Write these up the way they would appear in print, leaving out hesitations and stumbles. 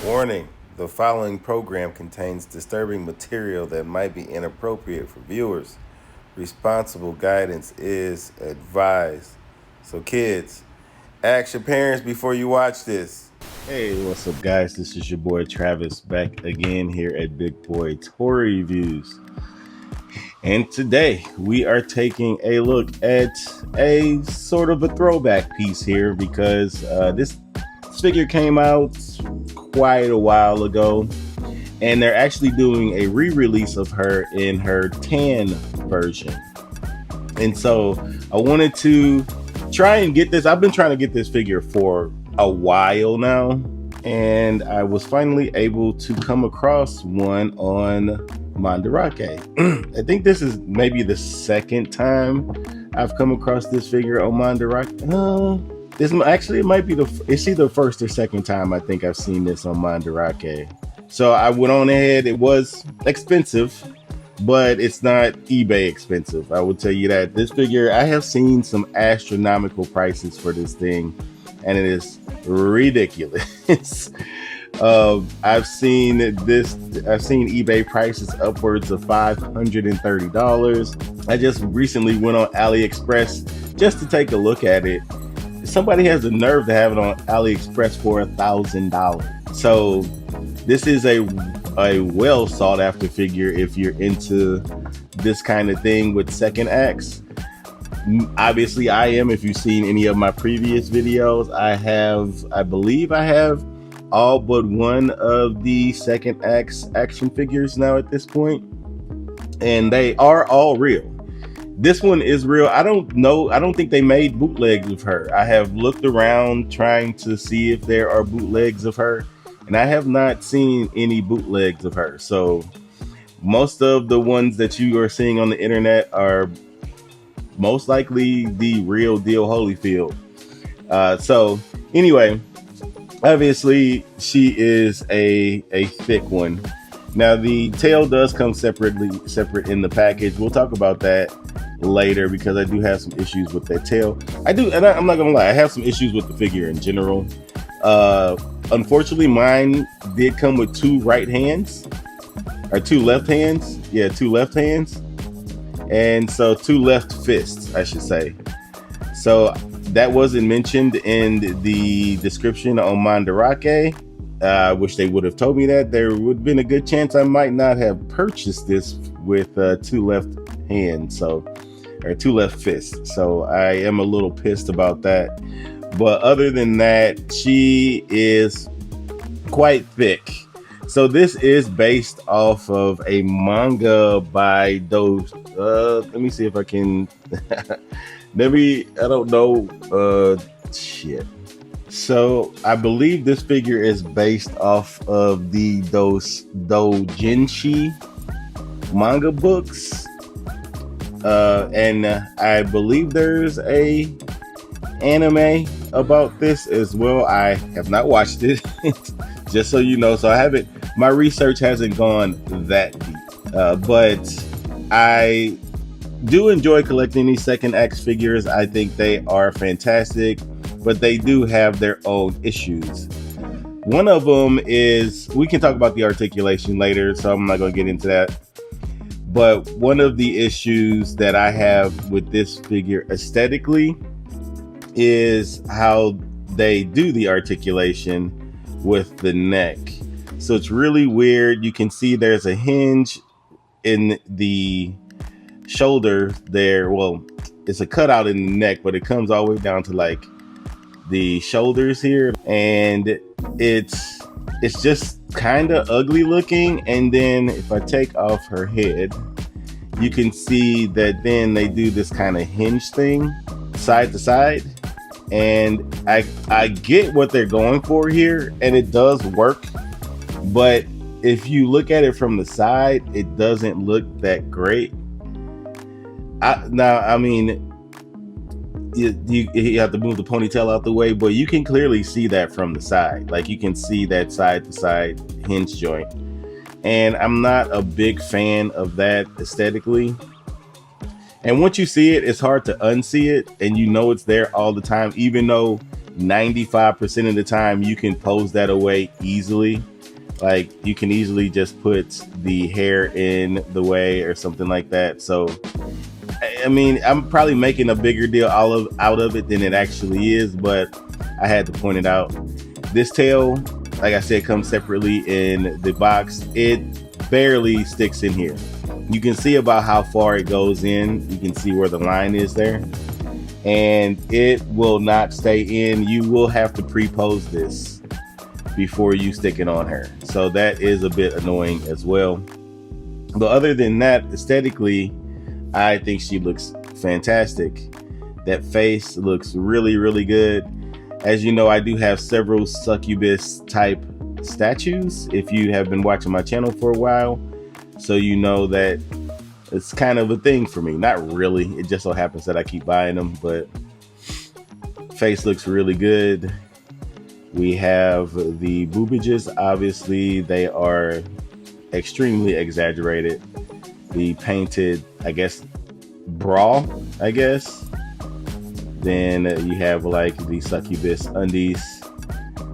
Warning, the following program contains disturbing material that might be inappropriate for viewers. Responsible guidance is advised. So kids, ask your parents before you watch this. Hey, what's up guys? This is your boy Travis back again here at Big Boy Toy Reviews. And today we are taking a look at a sort of a throwback piece here because this figure came out quite a while ago, and they're actually doing a re-release of her in her tan version. And so I wanted to try and get this. I've been trying to get this figure for a while now, and I was finally able to come across one on Mandarake. I think this is maybe the second time I've come across this figure on Mandarake. It might be it's either first or second time I think I've seen this on Mandarake. So I went on ahead. It was expensive, but it's not eBay expensive. I will tell you that. This figure, I have seen some astronomical prices for this thing, and it is ridiculous. I've seen eBay prices upwards of $530. I just recently went on AliExpress just to take a look at it. Somebody has the nerve to have it on AliExpress for $1,000. So this is a well sought after figure if you're into this kind of thing with second acts. Obviously I am. If you've seen any of my previous videos, I believe I have all but one of the second acts action figures now at this point, and they are all real. This one is real. I don't think they made bootlegs of her. I have looked around trying to see if there are bootlegs of her, and I have not seen any bootlegs of her. So most of the ones that you are seeing on the internet are most likely the real deal Holyfield. So anyway, obviously she is a thick one. Now the tail does come separate in the package. We'll talk about that later because I do have some issues with that tail. I'm not gonna lie, I have some issues with the figure in general. Unfortunately, mine did come with two right hands, or two left hands. Yeah, two left hands, and so two left fists, I should say. So that wasn't mentioned in the description on Mandarake. Wish they would have told me that. There would have been a good chance I might not have purchased this with two left hands, or two left fists. So I am a little pissed about that. But other than that, she is quite thick. So this is based off of a manga by those. Let me see if I can. Maybe I don't know. Shit. So I believe this figure is based off of the doujinshi manga books, and I believe there's a anime about this as well. I have not watched it, just so you know. So I haven't. My research hasn't gone that deep, but I do enjoy collecting these second act figures. I think they are fantastic, but they do have their own issues. One of them is, we can talk about the articulation later, so I'm not going to get into that. But one of the issues that I have with this figure aesthetically is how they do the articulation with the neck. So it's really weird. You can see there's a hinge in the shoulder there. Well, it's a cutout in the neck, but it comes all the way down to like the shoulders here, and it's just kind of ugly looking. And then if I take off her head, you can see that then they do this kind of hinge thing side to side, and I get what they're going for here, and it does work, but if you look at it from the side, it doesn't look that great. I mean, you have to move the ponytail out the way, but you can clearly see that from the side. Like, you can see that side to side hinge joint, and I'm not a big fan of that aesthetically. And once you see it, it's hard to unsee it, and you know it's there all the time, even though 95% of the time you can pose that away easily. Like you can easily just put the hair in the way or something like that. So I mean, I'm probably making a bigger deal out of it than it actually is, but I had to point it out. This tail, like I said, comes separately in the box. It barely sticks in here. You can see about how far it goes in. You can see where the line is there, and it will not stay in. You will have to pre-pose this before you stick it on her. So that is a bit annoying as well. But other than that, aesthetically, I think she looks fantastic. That face looks really, really good. As you know, I do have several succubus type statues. If you have been watching my channel for a while, so you know that it's kind of a thing for me. Not really, it just so happens that I keep buying them, but face looks really good. We have the boobages. Obviously, they are extremely exaggerated. The painted, I guess, bra, I guess. Then you have like the succubus undies.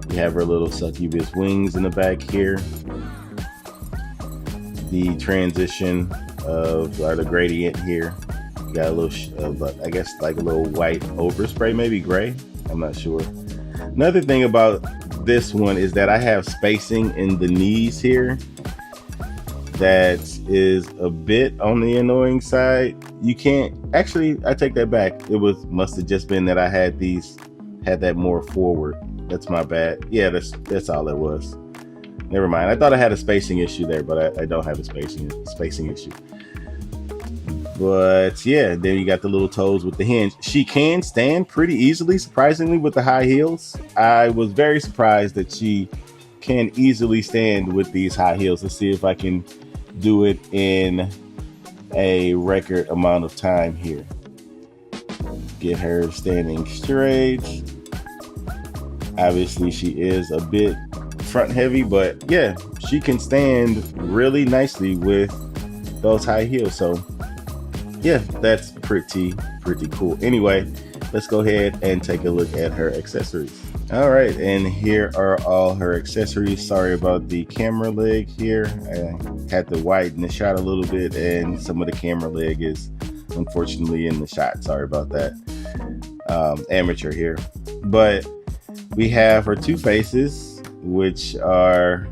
You have her little succubus wings in the back here. The transition of the gradient here. You got a little, I guess, like a little white overspray, maybe gray. I'm not sure. Another thing about this one is that I have spacing in the knees here that is a bit on the annoying side. You can't actually, I take that back. It must have just been that I had that more forward. That's my bad. Yeah, that's all it was. Never mind. I thought I had a spacing issue there, but I don't have a spacing issue. But yeah, then you got the little toes with the hinge. She can stand pretty easily, surprisingly, with the high heels. I was very surprised that she can easily stand with these high heels. Let's see if I can do it in a record amount of time here. Get her standing straight. Obviously, she is a bit front heavy, but yeah, she can stand really nicely with those high heels. So yeah, that's pretty cool. Anyway, let's go ahead and take a look at her accessories. All right, and here are all her accessories. Sorry about the camera leg here. I had to widen the shot a little bit, and some of the camera leg is unfortunately in the shot. Sorry about that. Amateur here. But we have her two faces, which are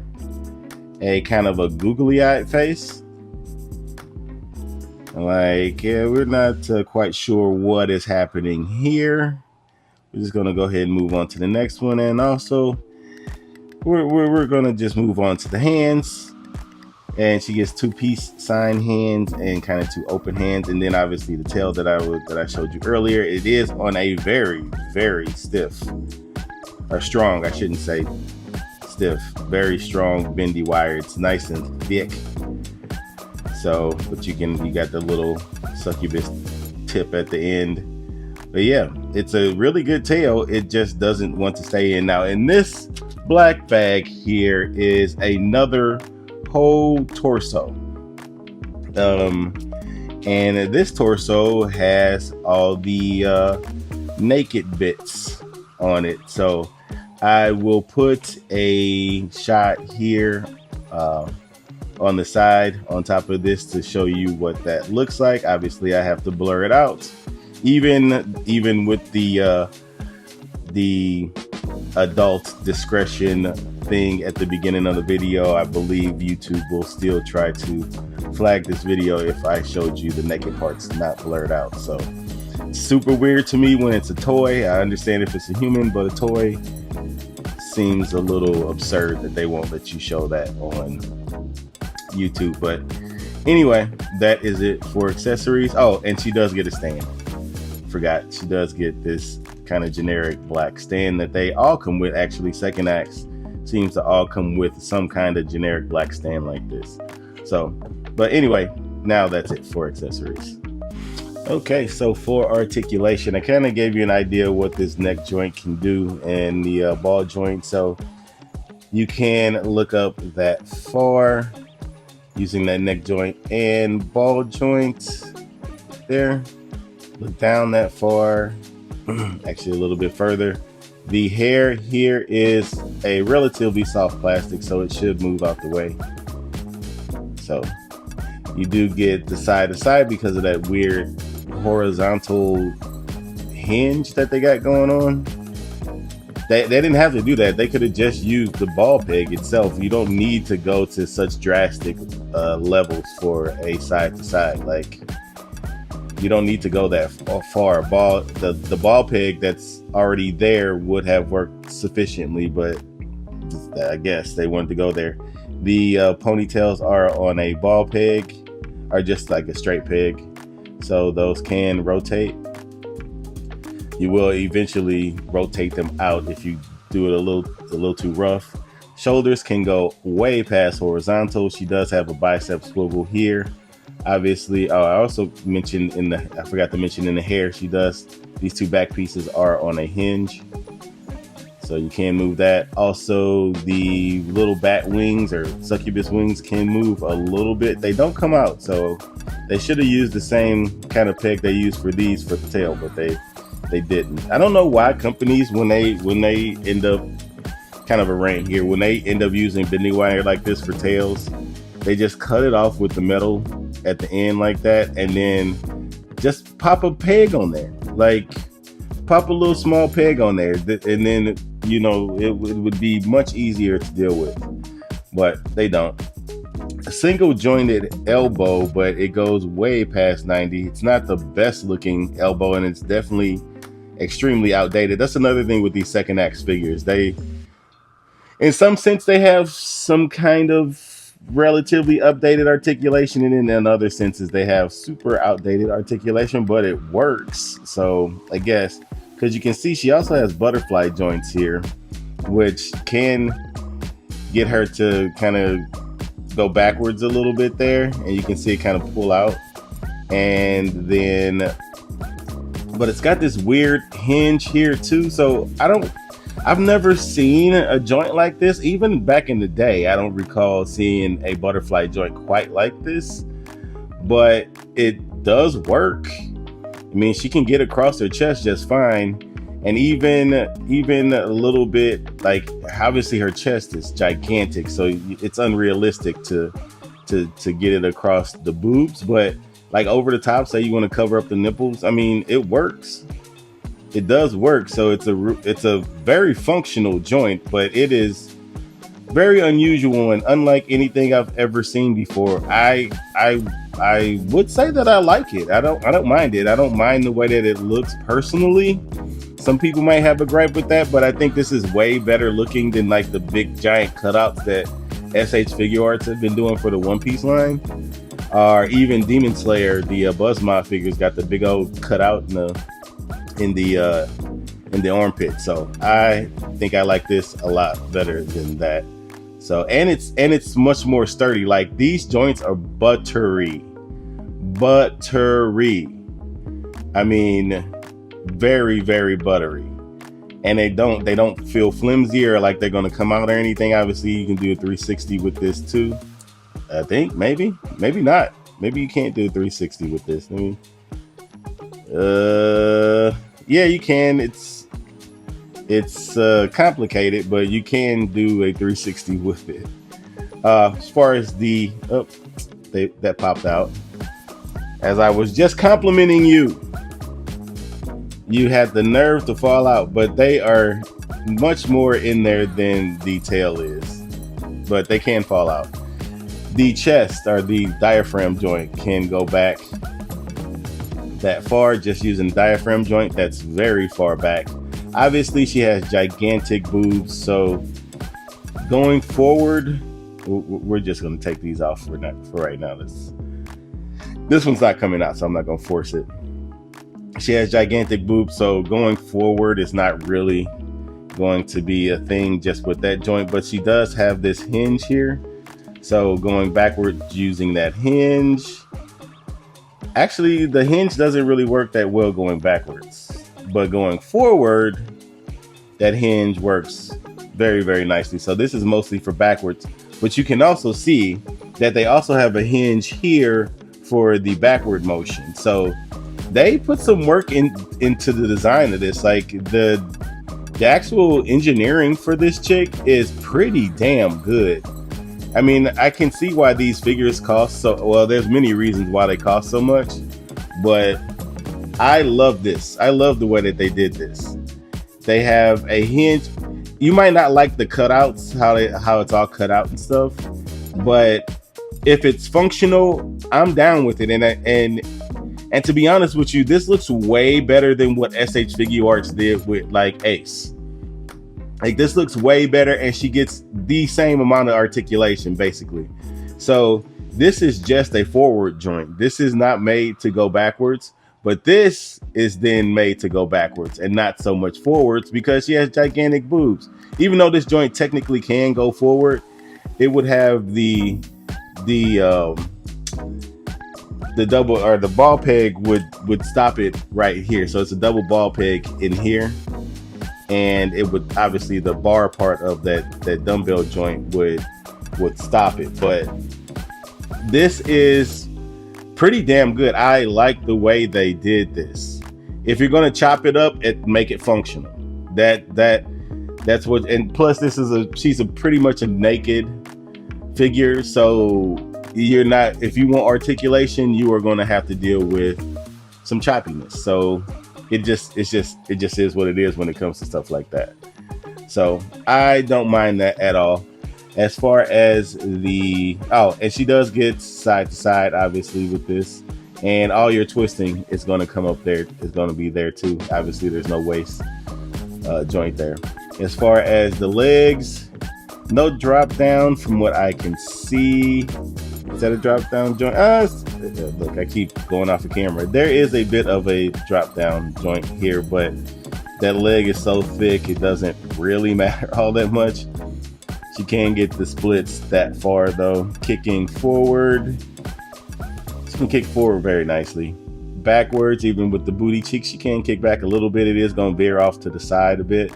a kind of a googly-eyed face. Like, yeah, we're not quite sure what is happening here. We're just gonna go ahead and move on to the next one, and also we're gonna just move on to the hands. And she gets two peace sign hands and kind of two open hands, and then obviously the tail that I showed you earlier. It is on a very stiff, or strong, I shouldn't say stiff, very strong bendy wire. It's nice and thick. So, but you got the little succubus tip at the end. But yeah, it's a really good tail. It just doesn't want to stay in. Now, in this black bag here is another whole torso. And this torso has all the naked bits on it. So I will put a shot here on the side on top of this to show you what that looks like. Obviously, I have to blur it out. Even with the adult discretion thing at the beginning of the video, I believe YouTube will still try to flag this video if I showed you the naked parts not blurred out. So it's super weird to me when it's a toy. I understand if it's a human, but a toy seems a little absurd that they won't let you show that on YouTube. But anyway, that is it for accessories. Oh, and she does get a stand. Forgot, she does get this kind of generic black stand that they all come with. Actually, Second Acts seems to all come with some kind of generic black stand like this. So, but anyway, now that's it for accessories. Okay, so for articulation, I kind of gave you an idea what this neck joint can do and the ball joint. So you can look up that far using that neck joint and ball joint there. Look down that far, actually a little bit further, The hair here is a relatively soft plastic, so it should move out the way. So you do get the side to side because of that weird horizontal hinge that they got going on. They didn't have to do that. They could have just used the ball peg itself. You don't need to go to such drastic levels for a side to side. Like, you don't need to go that far. The ball peg that's already there would have worked sufficiently, but I guess they wanted to go there. The ponytails are on a ball peg, or just like a straight peg, so those can rotate. You will eventually rotate them out if you do it a little too rough. Shoulders can go way past horizontal. She does have a bicep swivel here. Obviously, I also mentioned I forgot to mention in the hair, these two back pieces are on a hinge, so you can move that. Also, the little bat wings or succubus wings can move a little bit. They don't come out, so they should have used the same kind of peg they used for these for the tail, but they didn't. I don't know why companies, when they end up, kind of a rant here, when they end up using bending wire like this for tails, they just cut it off with the metal at the end like that, and then just pop a peg on there. Like, pop a little small peg on there, and then, you know, it would be much easier to deal with, but they don't. A single jointed elbow, but it goes way past 90. It's not the best looking elbow, and it's definitely extremely outdated. That's another thing with these second act figures. They, in some sense, they have some kind of relatively updated articulation, and in other senses they have super outdated articulation, but it works. So I guess, because you can see she also has butterfly joints here, which can get her to kind of go backwards a little bit there, and you can see it kind of pull out, and then, but it's got this weird hinge here too. So I've never seen a joint like this. Even back in the day, I don't recall seeing a butterfly joint quite like this, but it does work. I mean, she can get across her chest just fine, and even a little bit, like, obviously her chest is gigantic, so it's unrealistic to get it across the boobs, but like over the top, say you want to cover up the nipples, I mean, it works. It does work. So it's a very functional joint, but it is very unusual and unlike anything I've ever seen before. I would say that I like it. I don't mind it. I don't mind the way that it looks personally. Some people might have a gripe with that, but I think this is way better looking than like the big giant cutouts that SH Figure Arts have been doing for the One Piece line. Or even Demon Slayer, the Buzzmod figures got the big old cutout in the armpit. So I think I like this a lot better than that. So and it's much more sturdy. Like, these joints are buttery. I mean, very, very buttery. And they don't feel flimsy or like they're gonna come out or anything. Obviously, you can do a 360 with this too. I think maybe not. Maybe you can't do a 360 with this. Yeah, you can. It's complicated, but you can do a 360 with it. As far as that popped out. As I was just complimenting you, you had the nerve to fall out, but they are much more in there than the tail is, but they can fall out. The chest, or the diaphragm joint, can go back that far just using the diaphragm joint. That's very far back. Obviously, she has gigantic boobs, so going forward, we're just going to take these off for right now. This one's not coming out, so I'm not going to force it. She has gigantic boobs, so going forward, it's not really going to be a thing just with that joint, but she does have this hinge here. So going backwards using that hinge, actually the hinge doesn't really work that well going backwards, but going forward, that hinge works very, very nicely. So this is mostly for backwards, but you can also see that they also have a hinge here for the backward motion. So they put some work into the design of this. Like, the the actual engineering for this chick is pretty damn good. I mean, I can see why these figures cost so well. There's many reasons why they cost so much, but I love this. I love the way that they did this. They have a hinge. You might not like the cutouts, how it's all cut out and stuff, but if it's functional, I'm down with it. And to be honest with you, this looks way better than what SH Figuarts did with like Ace. Like this looks way better, and she gets the same amount of articulation basically. So this is just a forward joint. This is not made to go backwards, but this is then made to go backwards and not so much forwards because she has gigantic boobs. Even though this joint technically can go forward, it would have the double, or the ball peg would stop it right here. So it's a double ball peg in here, and it would obviously the bar part of that dumbbell joint would stop it. But this is pretty damn good. I like the way they did this. If you're gonna chop it up, make it functional. That's what. And plus, she's pretty much a naked figure, so you're not. If you want articulation, you are going to have to deal with some choppiness. So it just is what it is when it comes to stuff like that. So I don't mind that at all. As far as and she does get side to side, obviously, with this, and all your twisting is going to come up there. It's going to be there too. Obviously, there's no waist joint there. As far as the legs, no drop down from what I can see. Is that a drop down joint? Look, I keep going off the camera. There is a bit of a drop down joint here, but that leg is so thick it doesn't really matter all that much. She can get the splits that far though. Kicking forward, she can kick forward very nicely. Backwards, even with the booty cheeks, she can kick back a little bit. It is going to veer off to the side a bit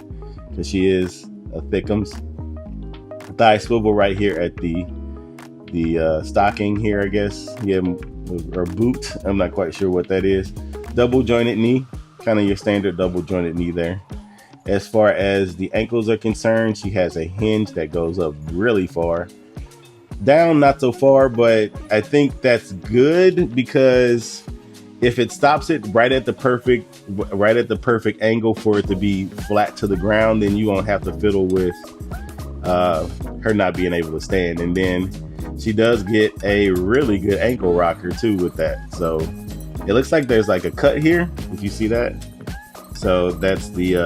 because she is a thickums. Thigh swivel right here at the stocking here, I guess. Yeah, or boot. I'm not quite sure what that is. Double jointed knee, kind of your standard double jointed knee there. As far as the ankles are concerned, she has a hinge that goes up really far. Down, not so far, but I think that's good because if it stops it right at the perfect angle for it to be flat to the ground, then you won't have to fiddle with her not being able to stand. And then she does get a really good ankle rocker too with that. So it looks like there's like a cut here, if you see that. So that's the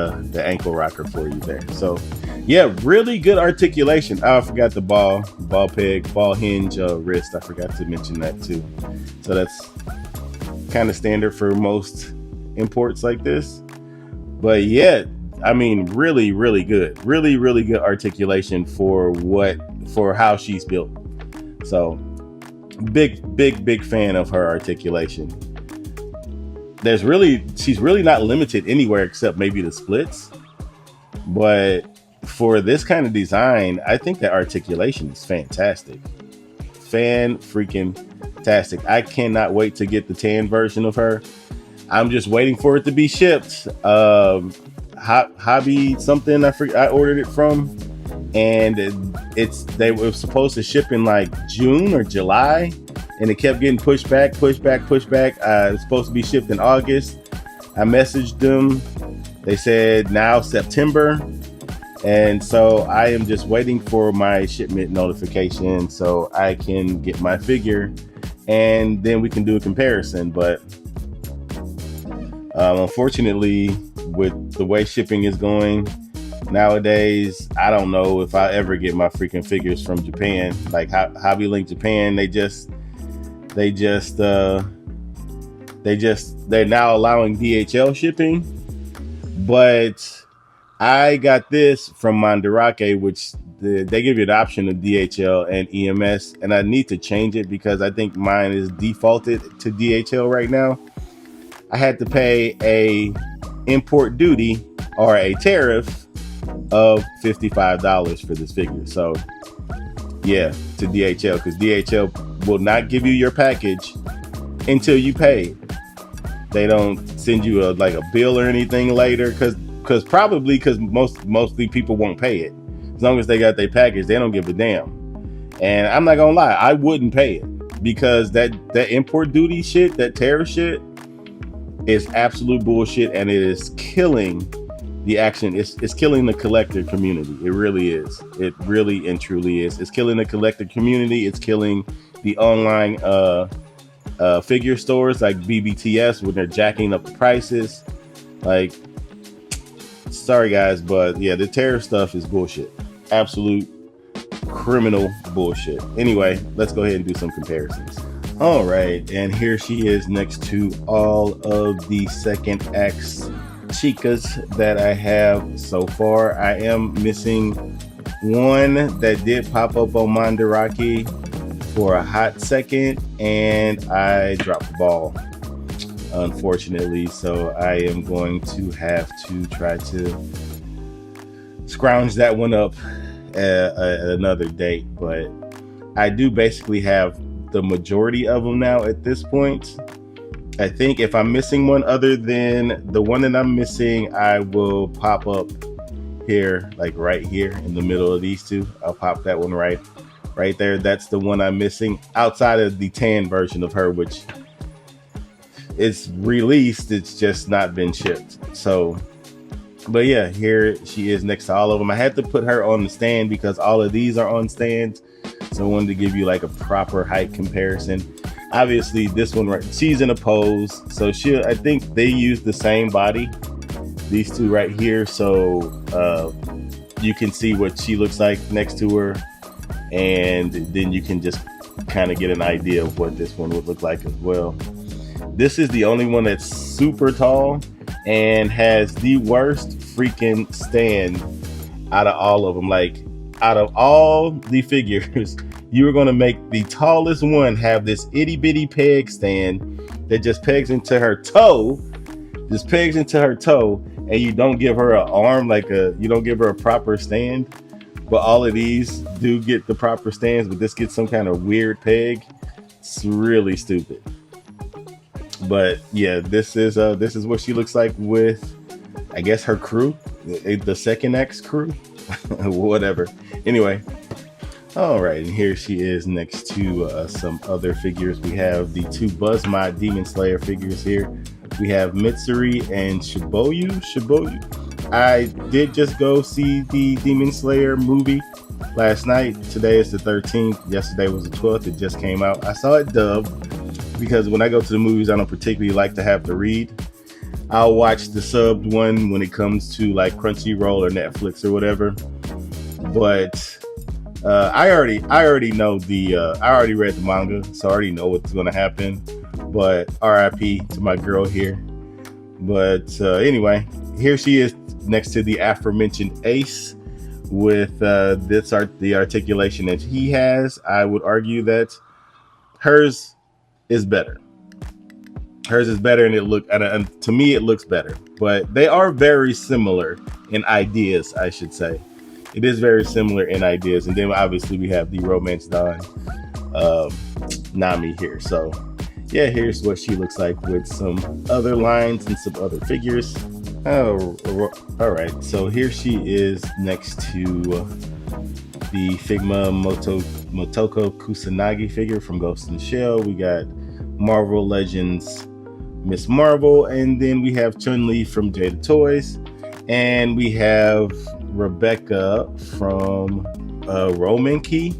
ankle rocker for you there. So yeah, really good articulation. Oh, I forgot the ball peg, ball hinge, wrist. I forgot to mention that too. So that's kind of standard for most imports like this. But yeah, I mean, really, really good. Really, really good articulation for how she's built. So big fan of her articulation. She's really not limited anywhere except maybe the splits. But for this kind of design, I think that articulation is fantastic. Fan-freaking-tastic. I cannot wait to get the tan version of her. I'm just waiting for it to be shipped. Hobby something I ordered it from, and they were supposed to ship in like June or July, and it kept getting pushed back. It was supposed to be shipped in August. I messaged them. They said now September. And so I am just waiting for my shipment notification so I can get my figure, and then we can do a comparison. But unfortunately, with the way shipping is going nowadays, I don't know if I ever get my freaking figures from Japan. Like Hobby Link Japan, they're now allowing DHL shipping, but I got this from Mandarake, which they give you the option of DHL and EMS, and I need to change it because I think mine is defaulted to DHL right now. I had to pay a import duty or a tariff of $55 for this figure. So yeah, to DHL, because DHL will not give you your package until you pay. They don't send you a bill or anything later, because because mostly people won't pay it. As long as they got their package, they don't give a damn. And I'm not gonna lie, I wouldn't pay it, because that import duty shit, that tariff shit, is absolute bullshit, and it is killing the action. It's killing the collector community. It really is. It really and truly is. It's killing the collector community. It's killing the online figure stores like BBTS when they're jacking up the prices. Like, sorry guys, but yeah, the tariff stuff is bullshit. Absolute criminal bullshit. Anyway, let's go ahead and do some comparisons. All right, and here she is next to all of the second X chicas that I have so far. I am missing one that did pop up on Mandarake for a hot second, and I dropped the ball, unfortunately. So I am going to have to try to scrounge that one up at another date. But I do basically have the majority of them now at this point. I think if I'm missing one other than the one that I'm missing, I will pop up here, like right here in the middle of these two. I'll pop that one right there. That's the one I'm missing, outside of the tan version of her, which it's released, it's just not been shipped. So, but yeah, here she is next to all of them. I had to put her on the stand because all of these are on stands. So I wanted to give you like a proper height comparison. Obviously this one, right, she's in a pose. So I think they use the same body, these two right here. So you can see what she looks like next to her. And then you can just kind of get an idea of what this one would look like as well. This is the only one that's super tall and has the worst freaking stand out of all of them. Like, out of all the figures, you were going to make the tallest one have this itty bitty peg stand that just pegs into her toe, and you don't give her an arm, you don't give her a proper stand. But all of these do get the proper stands, but this gets some kind of weird peg. It's really stupid. But yeah, this is what she looks like with, I guess, her crew, the second X crew, whatever. Anyway, all right, and here she is next to some other figures. We have the two Buzzmod Demon Slayer figures here. We have Mitsuri and Shibuya. I did just go see the Demon Slayer movie last night. Today is the 13th. Yesterday was the 12th. It just came out. I saw it dubbed because when I go to the movies, I don't particularly like to have to read. I'll watch the subbed one when it comes to like Crunchyroll or Netflix or whatever. But I already know I already read the manga, so I already know what's going to happen. But RIP to my girl here. But anyway, here she is next to the aforementioned Ace with the articulation that he has. I would argue that hers is better. And to me it looks better. But they are very similar in ideas, I should say. It is very similar in ideas. And then obviously we have the Romance Dawn Nami here. So yeah, here's what she looks like with some other lines and some other figures. Oh, all right. So here she is next to the Figma Motoko Kusanagi figure from Ghost in the Shell. We got Marvel Legends Miss Marvel, and then we have Chun-Li from Jada Toys, and we have Rebecca from Roman Key,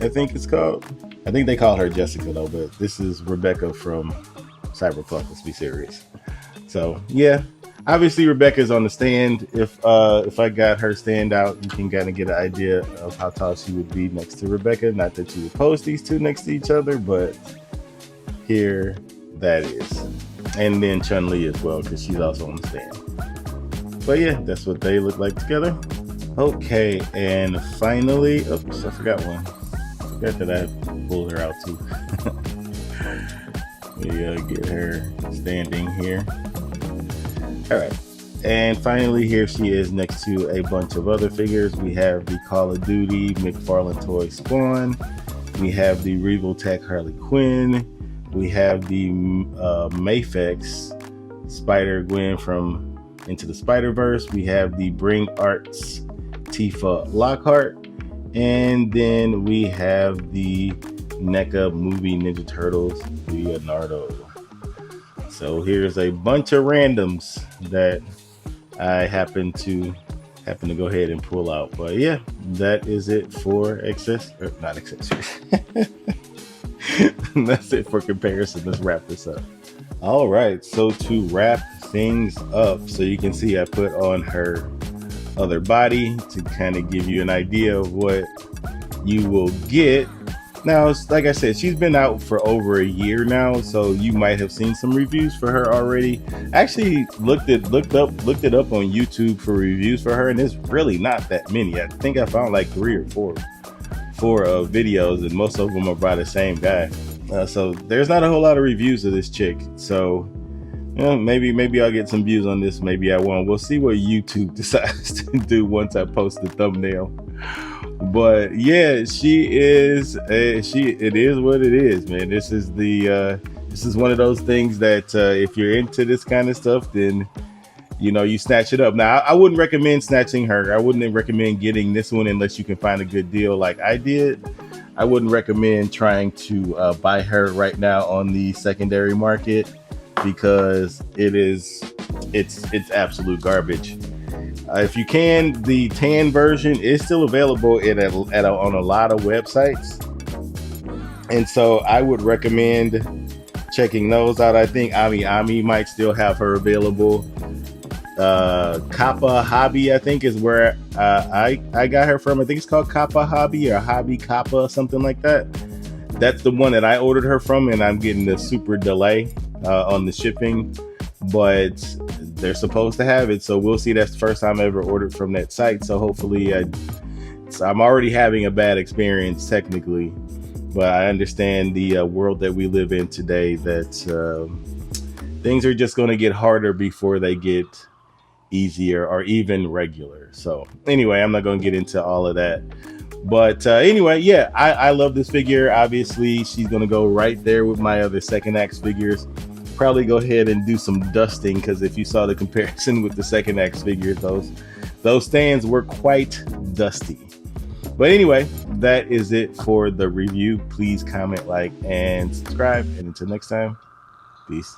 I think it's called. I think they call her Jessica though, but this is Rebecca from Cyberpunk. Let's be serious. So yeah. Obviously, Rebecca's on the stand. If I got her stand out, you can kind of get an idea of how tall she would be next to Rebecca. Not that you would post these two next to each other, but here that is. And then Chun-Li as well, because she's also on the stand. But yeah, that's what they look like together. Okay, and finally, oops, I forgot one. I forgot that I pulled her out too. We get her standing here. All right, and finally here she is next to a bunch of other figures. We have the Call of Duty McFarlane Toy Spawn. We have the Regal Tech Harley Quinn. We have the Mafex Spider-Gwen from Into the Spider-Verse. We have the Bring Arts Tifa Lockhart. And then we have the NECA Movie Ninja Turtles Leonardo. So here's a bunch of randoms that I happen to go ahead and pull out. But yeah, that is it for not accessories. That's it for comparison. Let's wrap this up. All right, so to wrap things up, so you can see I put on her other body to kind of give you an idea of what you will get. Now, like I said, she's been out for over a year now, so you might have seen some reviews for her already. Actually, looked it up on YouTube for reviews for her, and it's really not that many. I think I found like 3 or 4 videos, and most of them are by the same guy. So there's not a whole lot of reviews of this chick. So maybe I'll get some views on this. Maybe I won't. We'll see what YouTube decides to do once I post the thumbnail. But yeah, it is what it is, man. This is one of those things that if you're into this kind of stuff, then you snatch it up. Now, I wouldn't recommend snatching her. I wouldn't recommend getting this one unless you can find a good deal like I did. I wouldn't recommend trying to buy her right now on the secondary market because it's absolute garbage. If you can, the tan version is still available on a lot of websites, and so I would recommend checking those out. I think Ami might still have her available. Kappa Hobby, I think, is where I got her from. I think it's called Kappa Hobby or Hobby Kappa, something like that. That's the one that I ordered her from, and I'm getting the super delay on the shipping, but they're supposed to have it, so we'll see. That's the first time I ever ordered from that site, so hopefully I'm already having a bad experience technically, but I understand the world that we live in today, that things are just going to get harder before they get easier or even regular. So anyway, I'm not going to get into all of that, but anyway, yeah, I love this figure. Obviously, she's going to go right there with my other second axe figures. Probably go ahead and do some dusting, because if you saw the comparison with the second axe figure, those stands were quite dusty. But anyway, that is it for the review. Please comment, like, and subscribe, and until next time, peace.